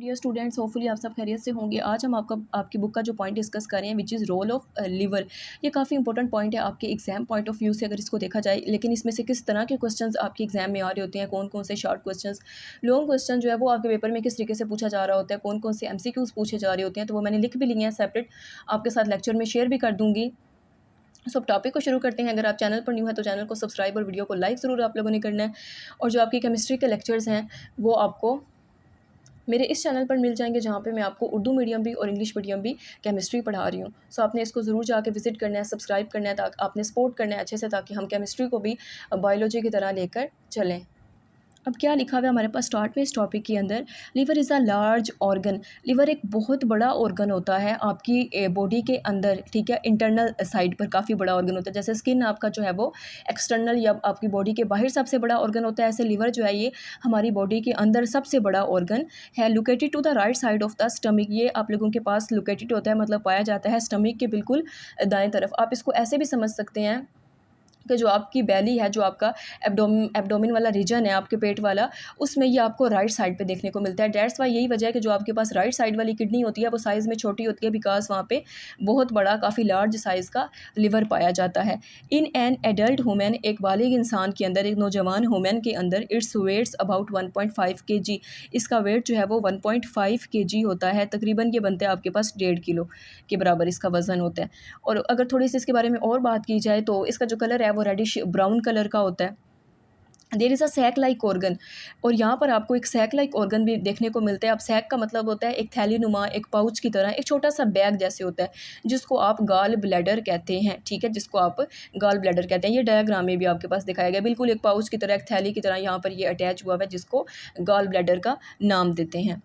Dear students, hopefully आप सब खैरियत से होंगे। आज हम आपकी बुक का जो पॉइंट डिस्कस कर रहे हैं which is role of liver. ये काफ़ी इंपॉर्टेंट पॉइंट है आपके एग्जाम पॉइंट ऑफ व्यू से अगर इसको देखा जाए। लेकिन इसमें से किस तरह के क्वेश्चंस आपके एग्जाम में आ रहे होते हैं, कौन कौन से शॉर्ट क्वेश्चंस, लॉन्ग क्वेश्चन जो है वो आपके पेपर में किस तरीके से पूछा जा रहा होता है, कौन कौन से एमसीक्यूज पूछे जा रहे होते हैं, तो वो मैंने लिख भी लिए हैं सेपरेट, आपके साथ लेक्चर में शेयर भी कर दूँगी। सो अब टॉपिक को शुरू करते हैं। अगर आप चैनल पर न्यू है तो चैनल को सब्सक्राइब और वीडियो को लाइक ज़रूर आप लोगों ने करना है। और जो आपकी केमिस्ट्री के लेक्चर्स हैं वो आपको मेरे इस चैनल पर मिल जाएंगे, जहाँ पे मैं आपको उर्दू मीडियम भी और इंग्लिश मीडियम भी केमिस्ट्री पढ़ा रही हूँ। सो आपने इसको ज़रूर जाके विजिट करना है, सब्सक्राइब करना है, ताकि आपने सपोर्ट करना है अच्छे से, ताकि हम केमिस्ट्री को भी बायोलॉजी की तरह लेकर चलें। अब क्या लिखा हुआ है हमारे पास स्टार्ट में इस टॉपिक के अंदर, liver is a large organ. Liver एक बहुत बड़ा ऑर्गन होता है आपकी बॉडी के अंदर, ठीक है। इंटरनल साइड पर काफ़ी बड़ा ऑर्गन होता है। जैसे स्किन आपका जो है वो एक्सटर्नल या आपकी बॉडी के बाहर सबसे बड़ा ऑर्गन होता है, ऐसे लिवर जो है ये हमारी बॉडी के अंदर सबसे बड़ा ऑर्गन है। Located to the right side of the stomach, ये आप लोगों के पास लोकेटेड होता है, मतलब पाया जाता है स्टमक के बिल्कुल दाएं तरफ। आप इसको ऐसे भी समझ सकते हैं कि जो आपकी बैली है, जो आपका एब्डोमिन वाला रीजन है आपके पेट वाला, उसमें ये आपको राइट साइड पे देखने को मिलता है। डेट्स वाई यही वजह है कि जो आपके पास राइट साइड वाली किडनी होती है वो साइज़ में छोटी होती है, बिकॉज वहाँ पे बहुत बड़ा काफ़ी लार्ज साइज़ का लिवर पाया जाता है। इन एन एडल्ट वुमेन, एक बालिग इंसान के अंदर, एक नौजवान वुमेन के अंदर, इट्स वेट्स अबाउट 1.5 kg। इसका वेट जो है वो 1.5 kg होता है। तकरीबन ये बनते हैं आपके पास 1.5 किलो के बराबर इसका वज़न होता है। और अगर थोड़ी सी इसके बारे में और बात की जाए तो इसका जो कलर है वो रेडिश ब्राउन कलर का होता है। There is a sac like organ, और यहाँ पर आपको एक सैक लाइक ऑर्गन भी देखने को मिलता है। अब सैक का मतलब होता है एक थैली नुमा, एक पाउच की तरह, एक छोटा सा बैग जैसे होता है, जिसको आप गाल ब्लैडर कहते हैं, ठीक है, जिसको आप गाल ब्लैडर कहते हैं। ये डायग्राम में भी आपके पास दिखाया गया, बिल्कुल एक पाउच की तरह, एक थैली की तरह यहाँ पर ये अटैच हुआ है, जिसको गाल ब्लैडर का नाम देते हैं।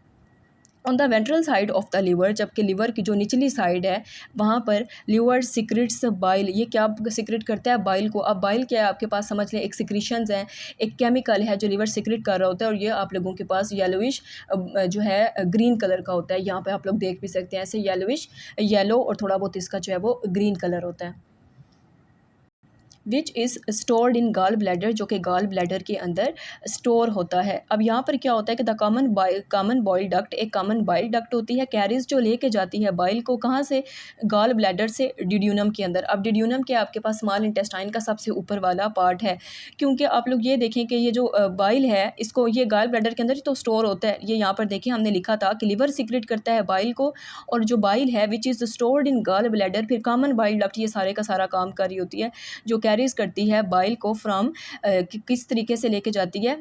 On the ventral side of the liver, जबकि लिवर की जो निचली साइड है वहाँ पर लिवर सिक्रेट्स बाइल। ये क्या सिक्रेट करता है? बाइल को। अब बाइल क्या है आपके पास समझ लें, एक सिक्रीशंस है, एक केमिकल है जो लिवर सिक्रेट कर रहा होता है, और ये आप लोगों के पास येलोइश जो है ग्रीन कलर का होता है। यहाँ पे आप लोग देख भी सकते हैं ऐसे येलोइश येलो, और थोड़ा बहुत इसका जो है वो ग्रीन कलर होता है। Which is stored in gall bladder, जो कि गाल ब्लैडर के अंदर स्टोर होता है। अब यहाँ पर क्या होता है कि द कॉमन बॉइल डक्ट, एक कॉमन बाइल डक्ट होती है, कैरीज जो लेके जाती है बाइल को, कहाँ से? गाल ब्लैडर से डिड्यूनम के अंदर। अब डिड्यूनम के आपके पास स्मॉल इंटेस्टाइन का सबसे ऊपर वाला पार्ट है, क्योंकि आप लोग ये देखें कि ये जो बाइल है, इसको ये गाल ब्लैडर के अंदर ही तो स्टोर होता है। ये यहाँ पर देखें हमने लिखा था कि लिवर सिक्रेट करता है बाइल को, और जो बाइल है which is stored in gall bladder, फिर कॉमन बाइल डक्ट ये सारे का सारा काम कर रही होती है, जो कैरीज करती है बाइल को फ्रॉम किस तरीके से लेके जाती है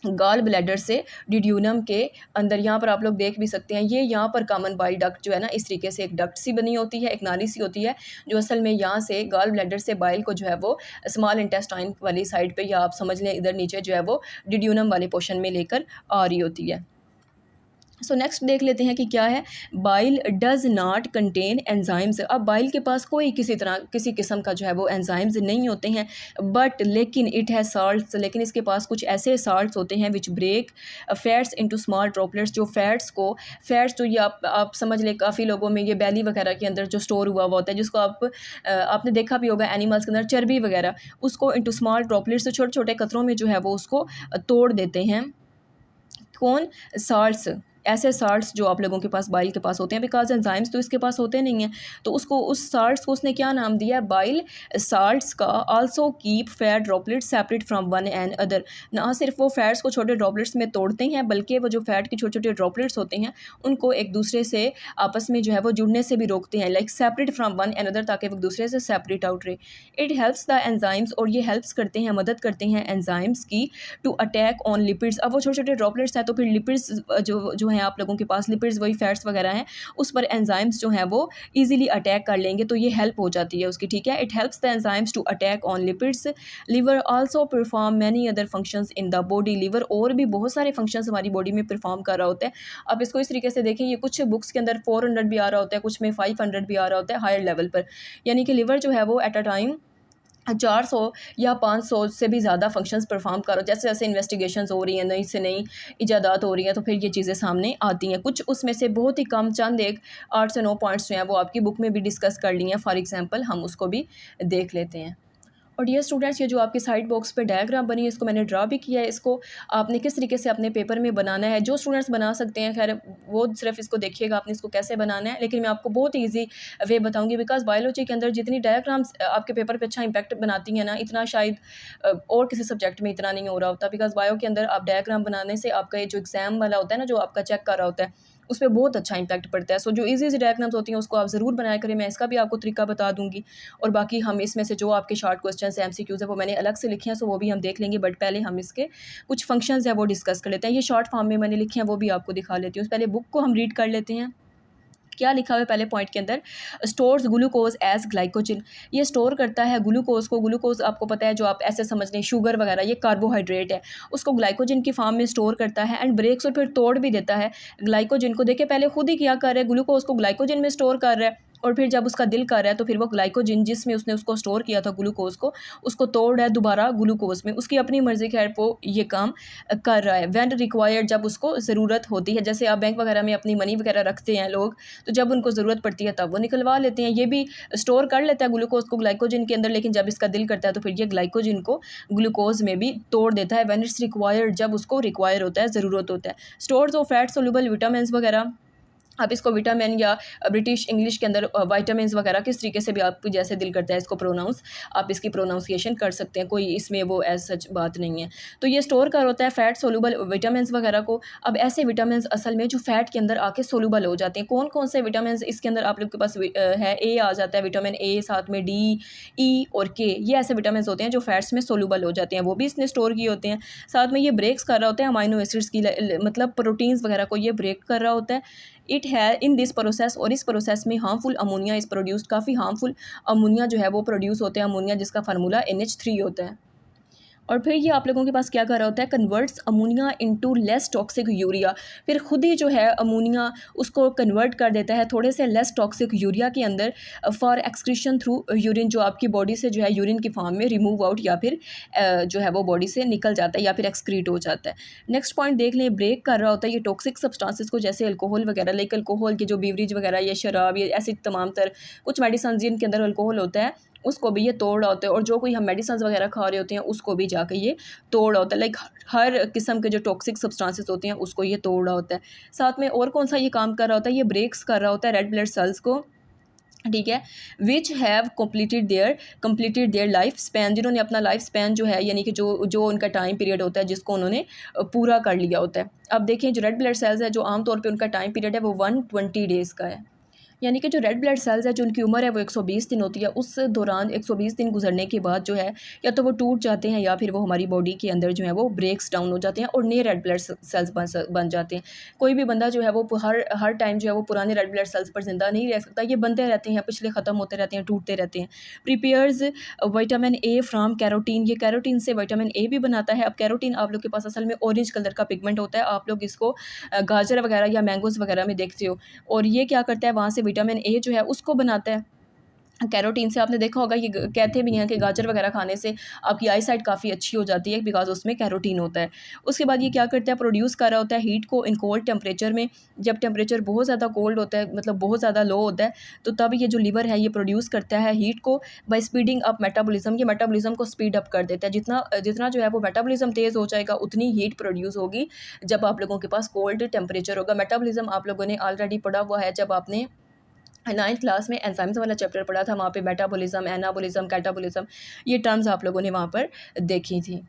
गाल ब्लैडर से डिड्यूनम के अंदर। यहाँ पर आप लोग देख भी सकते हैं, ये यहाँ पर कॉमन बाइल डक्ट जो है ना, इस तरीके से एक डक्ट सी बनी होती है, एक नाली सी होती है, जो असल में यहाँ से गाल ब्लैडर से बाइल को जो है वो स्मॉल इंटेस्टाइन वाली साइड पे, या आप समझ लें इधर नीचे जो है वो डिड्यूनम वाले पोर्शन में लेकर आ रही होती है। सो नेक्स्ट देख लेते हैं कि क्या है। Bile does not contain enzymes. अब बाइल के पास कोई किसी किस्म का जो है वो एंजाइम्स नहीं होते हैं, बट लेकिन इट है साल्ट्स, लेकिन इसके पास कुछ ऐसे साल्ट्स होते हैं which break fats into small droplets, जो फैट्स जो ये आप समझ लें, काफ़ी लोगों में ये बैली वगैरह के अंदर जो स्टोर हुआ होता है, जिसको आपने देखा भी होगा एनिमल्स के अंदर, चर्बी वगैरह, उसको इनटू स्मॉल ड्रॉपलेट्स, छोटे छोटे कतरों में जो है वो उसको तोड़ देते हैं। कौन? साल्ट्स, ऐसे साल्ट्स जो आप लोगों के पास बाइल के पास होते हैं, बिकॉज एंजाइम्स तो इसके पास होते नहीं हैं, तो उसको उस साल्ट्स को उसने क्या नाम दिया है? बाइल साल्ट्स का। Also keep fat droplets separate from one and other, ना सिर्फ वो फैट्स को छोटे ड्रॉपलेट्स में तोड़ते हैं, बल्कि वो जो फैट के छोटे छोटे ड्रॉपलेट्स होते हैं उनको एक दूसरे से आपस में जो है वो जुड़ने से भी रोकते हैं, like separate from one and other, ताकि वो एक दूसरे से सेपरेट आउट रहे। इट हेल्प्स द एंजाइम्स, और ये हेल्प्स करते हैं, मदद करते हैं एंजाइम्स की, टू अटैक ऑन लिपिड्स। अब वो छोटे छोटे ड्रॉपलेट्स हैं, तो फिर लिपिड्स जो हैं आप लोगों के पास, लिपिड्स वही फैट्स वगैरह हैं, उस पर एंजाइम्स जो हैं वो इजीली अटैक कर लेंगे, तो ये हेल्प हो जाती है उसकी, ठीक है। It helps the enzymes to attack on lipids. Liver also perform many other functions in the body. Liver और भी बहुत सारे फंक्शंस हमारी बॉडी में परफॉर्म कर रहा होता है। अब इसको इस तरीके से देखें, ये कुछ बुक्स के अंदर 400 भी आ रहा होता है, कुछ में 500 भी आ रहा होता है हायर लेवल पर, यानी कि लिवर जो है वो एट अ टाइम 400 या 500 से भी ज़्यादा फंक्शंस परफॉर्म करो। जैसे जैसे इन्वेस्टिगेशंस हो रही हैं, नई से नई इजादात हो रही हैं, तो फिर ये चीज़ें सामने आती हैं। कुछ उसमें से बहुत ही कम, चंद एक 8 से 9 पॉइंट्स जो हैं वो आपकी बुक में भी डिस्कस कर ली हैं। फॉर एग्जांपल हम उसको भी देख लेते हैं। और डियर स्टूडेंट्स, ये जो आपकी साइड बॉक्स पे डायग्राम बनी है इसको मैंने ड्रा भी किया है। इसको आपने किस तरीके से अपने पेपर में बनाना है, जो स्टूडेंट्स बना सकते हैं खैर वो सिर्फ इसको देखिएगा आपने इसको कैसे बनाना है, लेकिन मैं आपको बहुत ईजी वे बताऊंगी। बिकॉज बायोलॉजी के अंदर जितनी डायग्राम्स आपके पेपर पे अच्छा इंपैक्ट बनाती हैं ना, इतना शायद और किसी सब्जेक्ट में इतना नहीं हो रहा होता। बिकॉज बायो के अंदर आप डायग्राम बनाने से आपका ये जो एग्जाम वाला होता है ना, जो आपका चेक कर रहा होता है, उस पर बहुत अच्छा इंपैक्ट पड़ता है। सो जो इजी डायग्राम्स होती हैं उसको आप ज़रूर बनाया करें। मैं इसका भी आपको तरीका बता दूंगी, और बाकी हम इसमें से जो आपके शॉर्ट क्वेश्चन है MCQs है वो मैंने अलग से लिखे हैं, सो वो भी हम देख लेंगे। बट पहले हम इसके कुछ फंक्शंस है वो डिस्कस कर लेते हैं। ये शॉर्ट फॉर्म में मैंने लिखे हैं, वो भी आपको दिखा लेती हूँ। पहले बुक को हम रीड कर लेते हैं। क्या लिखा हुआ है पहले पॉइंट के अंदर, स्टोर्स ग्लूकोज एज ग्लाइकोजन। ये स्टोर करता है ग्लूकोज को। ग्लूकोज आपको पता है, जो आप ऐसे समझ लें शुगर वगैरह, ये कार्बोहाइड्रेट है, उसको ग्लाइकोजन की फॉर्म में स्टोर करता है एंड ब्रेक्स और फिर तोड़ भी देता है ग्लाइकोजन को। देखिए पहले खुद ही क्या कर रहा है, ग्लूकोज को ग्लाइकोजन में स्टोर कर रहा है, और फिर जब उसका दिल कर रहा है तो फिर वो ग्लाइकोजन जिसमें उसने उसको स्टोर किया था ग्लूकोज को, उसको तोड़ रहा है दोबारा ग्लूकोज में। उसकी अपनी मर्जी खैर वो ये काम कर रहा है। व्हेन रिक्वायर्ड, जब उसको ज़रूरत होती है, जैसे आप बैंक वगैरह में अपनी मनी वगैरह रखते हैं लोग, तो जब उनको ज़रूरत पड़ती है तब वो निकलवा लेते हैं। ये भी स्टोर कर लेता है ग्लूकोज को ग्लाइकोजन के अंदर, लेकिन जब इसका दिल करता है तो फिर ये ग्लाइकोजन को ग्लूकोज में भी तोड़ देता है। व्हेन इट्स रिक्वायर्ड, जब उसको रिक्वायर होता है, ज़रूरत होता है। Stores of fat soluble vitamin वगैरह, आप इसको विटामिन या ब्रिटिश इंग्लिश के अंदर वाइटामिन वगैरह किस तरीके से भी आप जैसे दिल करता है इसको प्रोनाउंस, आप इसकी प्रोनाउंसिएशन कर सकते हैं, कोई इसमें वो एज सच बात नहीं है। तो ये स्टोर कर होता है फैट सोल्यूबल विटामिन वगैरह को। अब ऐसे विटामिन असल में जो फैट के अंदर आके सोल्यूबल हो जाते हैं, कौन कौन से विटामिन इसके अंदर आप लोग के पास है, ए आ जाता है, विटामिन ए, साथ में डी, ई और के, ये ऐसे विटामिन होते हैं जो फैट्स में सोल्यूबल हो जाते हैं, वो भी इसने स्टोर किए होते हैं। साथ में ये ब्रेक्स कर रहा होता है अमाइनो एसिड्स की, मतलब प्रोटीन्स वगैरह को ये ब्रेक कर रहा होता है। इट है इन दिस प्रोसेस, और इस प्रोसेस में हार्मफुल अमोनिया इस प्रोड्यूस्ड, काफ़ी हार्मफुल अमोनिया जो है वो प्रोड्यूस होते हैं। अमोनिया जिसका फार्मूला NH3 होता है। और फिर ये आप लोगों के पास क्या कर रहा होता है, converts ammonia into less toxic urea. फिर खुद ही जो है अमोनिया उसको कन्वर्ट कर देता है थोड़े से लेस टॉक्सिक यूरिया के अंदर, फॉर एक्सक्रीशन थ्रू यूरिन, जो आपकी बॉडी से जो है यूरिन की फॉर्म में रिमूव आउट, या फिर जो है वो बॉडी से निकल जाता है या फिर एक्सक्रीट हो जाता है। नेक्स्ट पॉइंट देख लें, ब्रेक कर रहा होता है ये टॉक्सिक सब्सटेंसेस को, जैसे अल्कोहल वगैरह, लाइक अल्कोहल की जो बीवरेज वगैरह, ये शराब, ये ऐसी तमाम तर कुछ मेडिसिन जिनके अंदर अल्कोहल होता है, उसको भी ये तोड़ रहा होता है। और जो कोई हम मेडिसिन वगैरह खा रहे होते हैं उसको भी जाके ये तोड़ रहा होता है। लाइक हर किस्म के जो टॉक्सिक सब्सटेंसेस होते हैं उसको ये तोड़ रहा होता है। साथ में और कौन सा ये काम कर रहा होता है, ये ब्रेक्स कर रहा होता है रेड ब्लड सेल्स को, ठीक है, which have completed their life span, जिन्होंने अपना लाइफ स्पैन जो है, यानी कि जो उनका टाइम पीरियड होता है जिसको उन्होंने पूरा कर लिया होता है। अब देखें जो रेड ब्लड सेल्स है, जो आमतौर पे उनका टाइम पीरियड है वो 120 डेज़ का है। यानी कि जो रेड ब्लड सेल्स है, जो उनकी उम्र है वो 120 दिन होती है। उस दौरान 120 दिन गुजरने के बाद जो है या तो वो टूट जाते हैं, या फिर वो हमारी बॉडी के अंदर जो है वो ब्रेक्स डाउन हो जाते हैं और नए रेड ब्लड सेल्स बन जाते हैं। कोई भी बंदा जो है वो हर टाइम जो है वो पुराने रेड ब्लड सेल्स पर ज़िंदा नहीं रह सकता, ये बनते रहते हैं, पिछले ख़त्म होते रहते हैं, टूटते रहते हैं। Prepares vitamin A from carotene, ये कैरोटीन से विटामिन ए भी बनाता है। अब कैरोटीन आप लोग के पास असल में ऑरेंज कलर का पिगमेंट होता है, आप लोग इसको गाजर वगैरह या मैंगोज़ वगैरह में देखते हो, और ये क्या करता है, वहाँ से विटामिन ए जो है उसको बनाता है कैरोटीन से। आपने देखा होगा, ये कहते भी हैं कि गाजर वगैरह खाने से आपकी आई साइट काफ़ी अच्छी हो जाती है, बिकॉज उसमें कैरोटीन होता है। उसके बाद ये क्या करता है, प्रोड्यूस कर रहा होता है हीट को इन कोल्ड टेम्परेचर में। जब टेम्परेचर बहुत ज़्यादा कोल्ड होता है, मतलब बहुत ज़्यादा लो होता है, तो तब ये जो लीवर है ये प्रोड्यूस करता है हीट को बाय स्पीडिंग अप मेटाबॉलिज्म। ये मेटाबॉलिज्म को स्पीड अप कर देता है। जितना जो है वो मेटाबॉलिज्म तेज़ हो जाएगा उतनी हीट प्रोड्यूस होगी जब आप लोगों के पास कोल्ड टेम्परेचर होगा। मेटाबॉलिज्म आप लोगों ने ऑलरेडी पढ़ा हुआ है, जब आपने 9th क्लास में एंजाइम्स वाला चैप्टर पढ़ा था, वहाँ पे मेटाबॉलिज्म, एनाबॉलिज्म, कैटाबॉलिज्म, ये टर्म्स आप लोगों ने वहाँ पर देखी थी।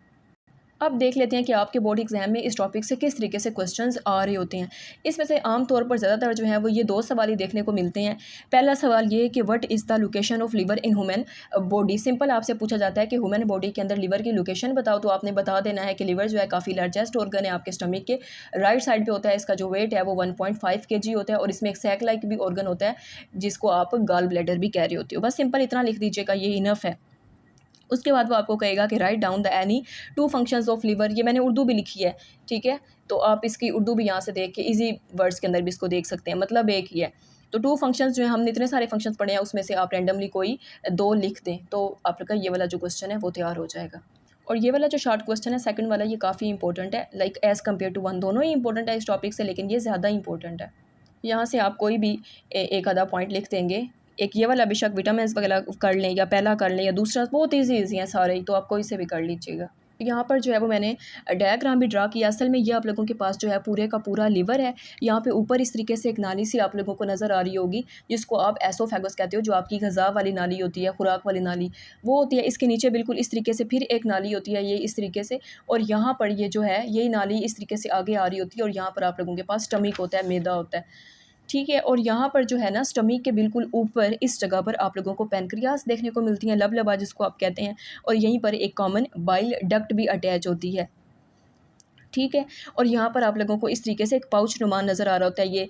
अब देख लेते हैं कि आपके बोर्ड एग्जाम में इस टॉपिक से किस तरीके से क्वेश्चंस आ रहे होते हैं। इसमें से आम तौर पर ज़्यादातर जो है वो ये दो सवाल ही देखने को मिलते हैं। पहला सवाल ये कि what is the location of liver in human body. Simple आपसे पूछा जाता है कि ह्यूमन बॉडी के अंदर लिवर की लोकेशन बताओ, तो आपने बता देना है कि लिवर जो है काफ़ी लार्जेस्ट ऑर्गन है आपके स्टमक के राइट साइड पर होता है। इसका जो वेट है वो 1.5 kg होता है, और इसमें एक सैक लाइक भी ऑर्गन होता है जिसको आप गॉल ब्लैडर भी कह रहे होते हो। बस सिंपल इतना लिख दीजिएगा, ये इनफ है। उसके बाद वो आपको कहेगा कि write down the any 2 functions of liver. ये मैंने उर्दू भी लिखी है, ठीक है, तो आप इसकी उर्दू भी यहाँ से देख के इजी वर्ड्स के अंदर भी इसको देख सकते हैं, मतलब एक ही है। तो 2 फंक्शंस जो है, हमने इतने सारे फंक्शंस पढ़े हैं, उसमें से आप रैंडमली कोई 2 लिख दें तो आपका ये वाला जो क्वेश्चन है वो तैयार हो जाएगा। और ये वाला जो शॉर्ट क्वेश्चन है सेकंड वाला, ये काफ़ी इंपॉर्टेंट है, लाइक एज़ कम्पेयर टू 1, दोनों ही इंपॉर्टेंट है इस टॉपिक से, लेकिन ये ज़्यादा इंपॉर्टेंट है। यहाँ से आप कोई भी एक आधा पॉइंट लिख देंगे एक ये वाला बेशक विटामिन्स वगैरह कर लें या पहला कर लें या दूसरा, बहुत ईज़ी हैं सारे ही, तो आप कोई से भी कर लीजिएगा। यहाँ पर जो है वो मैंने डायग्राम भी ड्रा किया। असल में ये आप लोगों के पास जो है पूरे का पूरा लिवर है। यहाँ पे ऊपर इस तरीके से एक नाली सी आप लोगों को नज़र आ रही होगी, जिसको आप एसोफेगस कहते हो, जो आपकी ग़िज़ा वाली नाली होती है, खुराक वाली नाली वो होती है। इसके नीचे बिल्कुल इस तरीके से फिर एक नाली होती है, ये इस तरीके से, और यहाँ पर ये जो है यही नाली इस तरीके से आगे आ रही होती है, और यहाँ पर आप लोगों के पास स्टमक होता है, मैदा होता है, ठीक है। और यहाँ पर जो है ना स्टमक के बिल्कुल ऊपर इस जगह पर आप लोगों को पैनक्रियास देखने को मिलती हैं, लबलबा जिसको आप कहते हैं, और यहीं पर एक कॉमन बाइल डक्ट भी अटैच होती है, ठीक है। और यहाँ पर आप लोगों को इस तरीके से एक पाउच नुमा नज़र आ रहा होता है, ये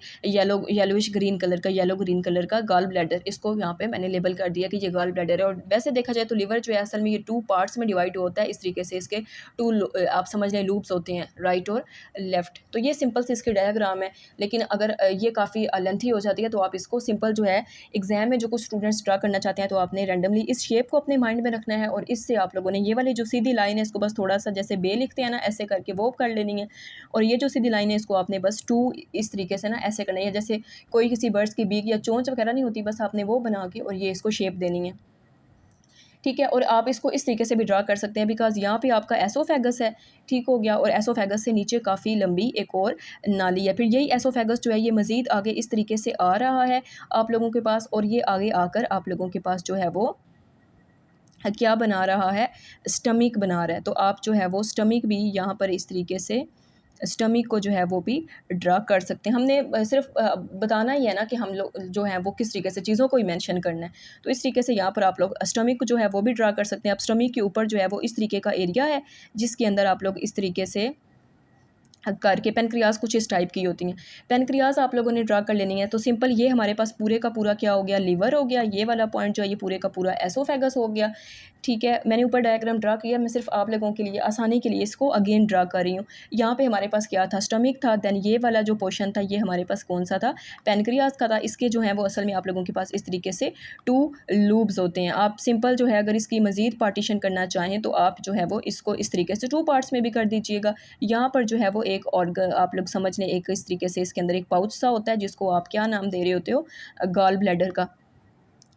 येलोइश ग्रीन कलर का, येलो ग्रीन कलर का गॉल ब्लैडर, इसको यहाँ पे मैंने लेबल कर दिया कि ये गॉल ब्लैडर है। और वैसे देखा जाए तो लिवर जो है असल में ये 2 पार्ट्स में डिवाइड होता है, इस तरीके से इसके 2 आप समझ लें लूप्स होते हैं, राइट और लेफ़्ट। तो ये सिंपल से इसकी डायग्राम है, लेकिन अगर ये काफ़ी लेंथी हो जाती है तो आप इसको सिंपल जो है एग्जाम में जो कुछ स्टूडेंट्स ड्रा करना चाहते हैं तो आपने रैंडमली इस शेप को अपने माइंड में रखना है, और इससे आप लोगों ने ये वाली जो सीधी लाइन है इसको बस थोड़ा सा जैसे बे लिखते हैं ना, ऐसे करके वो कर लेनी है। और ये जो सीधी लाइन है इसको आपने बस 2 इस तरीके से ना ऐसे करना है, जैसे कोई किसी बर्ड्स की बीक या चोंच वगैरह नहीं होती, बस आपने वो बना के और ये इसको शेप देनी है, ठीक है। और आप इसको इस तरीके से भी ड्रा कर सकते हैं, बिकॉज़ यहाँ पे आपका एसोफेगस है, ठीक हो गया, और एसोफेगस से नीचे काफ़ी लंबी एक और नाली है। फिर यही एसोफेगस जो है ये मज़ीद आगे इस तरीके से आ रहा है आप लोगों के पास, और ये आगे आकर आप लोगों के पास जो है वो क्या बना रहा है, स्टमक बना रहा है। तो आप जो है वो स्टमक भी यहाँ पर इस तरीके से स्टमक को जो है वो भी ड्रा कर सकते हैं। हमने सिर्फ बताना ही है ना कि हम लोग जो है वो किस तरीके से चीज़ों को ही मेंशन करना है। तो इस तरीके से यहाँ पर आप लोग स्टमक को जो है वो भी ड्रा कर सकते हैं। अब स्टमक के ऊपर जो है वो इस तरीके का एरिया है, जिसके अंदर आप लोग इस तरीके से करके पेनक्रियाज कुछ इस टाइप की होती हैं। पेनक्रियाज आप लोगों ने ड्रा कर लेनी है। तो सिंपल ये हमारे पास पूरे का पूरा क्या हो गया, लिवर हो गया, ये वाला पॉइंट जो है ये पूरे का पूरा एसोफेगस हो गया, ठीक है। मैंने ऊपर डायग्राम ड्रा किया, मैं सिर्फ आप लोगों के लिए आसानी के लिए इसको अगेन ड्रा कर रही हूँ। यहाँ पे हमारे पास क्या था, स्टमक था, दैन ये वाला जो पोर्शन था ये हमारे पास कौन सा था, पेनक्रियाज का था। इसके जो है वो असल में आप लोगों के पास इस तरीके से 2 लूब्स होते हैं। आप सिंपल जो है अगर इसकी मज़ीद पार्टीशन करना चाहें तो आप जो है वो इसको इस तरीके से 2 पार्ट्स में भी कर दीजिएगा। यहाँ पर जो है वो एक ऑर्गन आप लोग समझ लें, एक इस तरीके से इसके अंदर एक पाउच सा होता है, जिसको आप क्या नाम दे रहे होते हो, गॉल ब्लैडर का,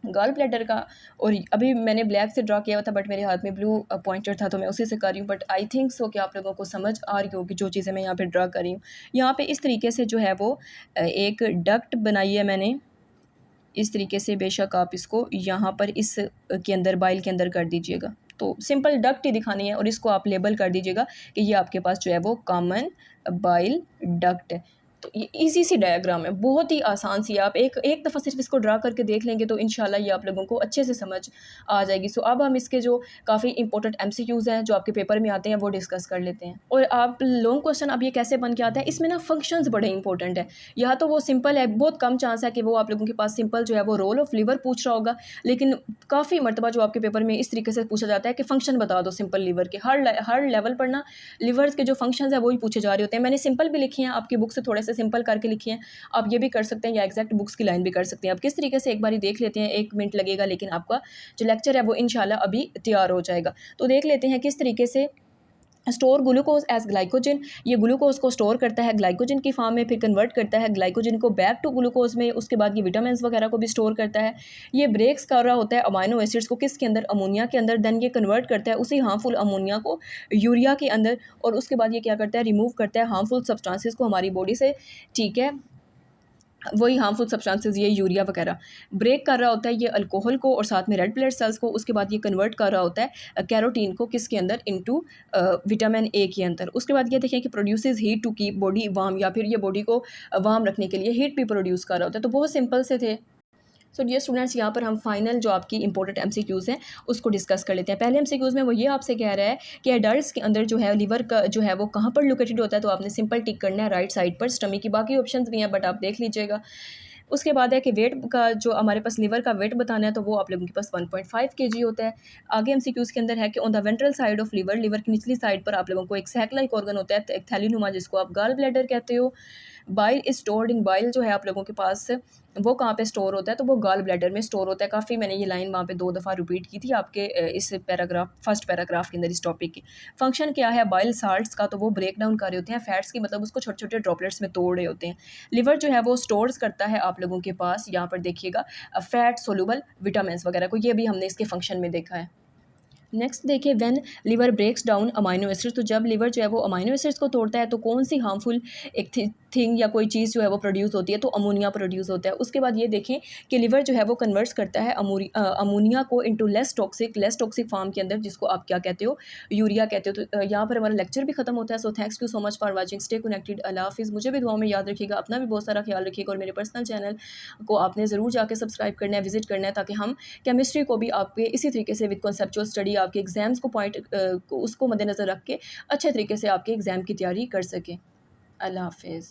गॉल ब्लैडर का। और अभी मैंने ब्लैक से ड्रा किया हुआ था, बट मेरे हाथ में ब्लू पॉइंटर था तो मैं उसी से कर रही हूँ। बट आई थिंक सो कि आप लोगों को समझ आ रही होगी जो चीज़ें मैं यहाँ पे ड्रा कर रही हूँ। यहाँ पे इस तरीके से जो है वो एक डक्ट बनाई है मैंने, इस तरीके से। बेशक आप इसको यहाँ पर इस के अंदर बाइल के अंदर कर दीजिएगा, तो सिंपल डक्ट ही दिखानी है, और इसको आप लेबल कर दीजिएगा कि ये आपके पास जो है वो कॉमन बाइल डक्ट है। तो ये इजी सी डायग्राम है, बहुत ही आसान सी है। आप एक दफ़ा सिर्फ इसको ड्रा करके देख लेंगे तो इंशाल्लाह ये आप लोगों को अच्छे से समझ आ जाएगी। सो अब हम इसके जो काफ़ी इंपॉर्टेंट एमसीक्यूज़ हैं जो आपके पेपर में आते हैं वो डिस्कस कर लेते हैं। और आप लॉन्ग क्वेश्चन अब ये कैसे बन के आता है, इसमें ना फंक्शंस बड़े इंपॉर्टेंट है। या तो वो सिंपल है, बहुत कम चांस है कि वो आप लोगों के पास सिंपल जो है वो रोल ऑफ लिवर पूछ रहा होगा, लेकिन काफ़ी मरतबा जो आपके पेपर में इस तरीके से पूछा जाता है कि फ़ंक्शन बता दो सिंपल लिवर के। हर लेवल पर ना लिवर्स के जो फंक्शंस हैं वो ही पूछे जा रहे होते हैं। मैंने सिंपल भी लिखे हैं, आपकी बुक से थोड़े से सिंपल करके लिखे हैं, आप ये भी कर सकते हैं, या एग्जैक्ट बुक्स की लाइन भी कर सकते हैं। आप किस तरीके से एक बारी देख लेते हैं, 1 मिनट लगेगा, लेकिन आपका जो लेक्चर है वो इंशाल्लाह अभी तैयार हो जाएगा। तो देख लेते हैं किस तरीके से स्टोर ग्लूकोज एज ग्लाइकोजन, ये ग्लूकोज को स्टोर करता है ग्लाइकोजन की फॉर्म में, फिर कन्वर्ट करता है ग्लाइकोजन को बैक टू ग्लूकोज में, उसके बाद ये विटामिन वगैरह को भी स्टोर करता है। ये ब्रेक्स कर रहा होता है अमाइनो एसिड्स को किसके अंदर, अमोनिया के अंदर, देन ये कन्वर्ट करता है उसी हार्मफुल अमोनिया को यूरिया के अंदर, और उसके बाद ये क्या करता है, रिमूव करता है हार्मफुल सब्सटेंसेस को हमारी बॉडी से, ठीक है। वही हार्मफुल सब्सटेंसेस ये यूरिया वगैरह ब्रेक कर रहा होता है ये अल्कोहल को और साथ में रेड ब्लड सेल्स को। उसके बाद ये कन्वर्ट कर रहा होता है कैरोटीन को किसके अंदर, इनटू विटामिन ए के अंदर। उसके बाद ये देखें कि produces heat to keep body warm, या फिर ये बॉडी को वार्म रखने के लिए हीट भी प्रोड्यूस कर रहा होता है। तो बहुत सिंपल से थे। सो डियर स्टूडेंट्स, यहाँ पर हम फाइनल जो आपकी इंपॉर्टेंट एमसीक्यूज़ हैं उसको डिस्कस कर लेते हैं। पहले एमसीक्यूज़ में वो ये आपसे कह रहा है कि एडल्ट्स के अंदर जो है लिवर का जो है वो कहाँ पर लोकेटेड होता है, तो आपने सिंपल टिक करना है राइट साइड पर। स्टमक की बाकी ऑप्शंस भी हैं बट आप देख लीजिएगा। उसके बाद है कि वेट का जो हमारे पास लिवर का वेट बताना है तो वो आप लोगों के पास 1.5 kg होता है। आगे एमसीक्यूज़ के अंदर है कि on the ventral side of liver, liver की निचली साइड पर आप लोगों को एक सैक लाइक ऑर्गन होता है, एक थैली नुमा, जिसको आप गॉल ब्लैडर कहते हो। Bile is stored in, bile जो है आप लोगों के पास वो कहाँ पे स्टोर होता है, तो वो गॉल ब्लैडर में स्टोर होता है। काफ़ी मैंने ये लाइन वहाँ पे 2 दफ़ा रिपीट की थी आपके इस पैराग्राफ फर्स्ट पैराग्राफ के अंदर इस टॉपिक की। फंक्शन क्या है बाइल साल्ट्स का, तो वो ब्रेक डाउन कर रहे होते हैं फैट्स की, मतलब उसको छोटे छोटे ड्रॉपलेट्स में तोड़ रहे होते हैं। लिवर जो है वो स्टोर्स करता है आप लोगों के पास, यहाँ पर देखिएगा फैट सोलूबल विटामिन वगैरह को, ये भी हमने इसके फंक्शन में देखा है। नेक्स्ट देखिए when liver breaks down amino acids, तो जब लिवर जो है वो अमाइनो एसिड्स को तोड़ता है तो कौन सी हार्मफुल एक थिंग या कोई चीज़ जो है वो प्रोड्यूस होती है, तो अमोनिया प्रोड्यूस होता है। उसके बाद ये देखें कि लिवर जो है वो कन्वर्ट्स करता है अमोनिया को इनटू लेस टॉक्सिक फॉर्म के अंदर, जिसको आप क्या कहते हो, यूरिया कहते हो। तो यहाँ पर हमारा लेक्चर भी खत्म होता है। So thanks you so much for watching, stay connected, Allah हाफिज़। मुझे भी दुआ में याद रखिएगा, अपना भी बहुत सारा ख्याल रखिएगा, और मेरे पर्सनल चैनल को आपने ज़रूर जाके सब्सक्राइब करना है, विजिट करना है, ताकि हम केमिस्ट्री को भी आपके इसी तरीके से विद कॉन्सेप्चुअल स्टडी आपके एग्जाम्स को उसको मद्देनज़र रख के अच्छे तरीके से आपके एग्ज़ाम की तैयारी कर सकें। अल्लाह हाफ़िज़।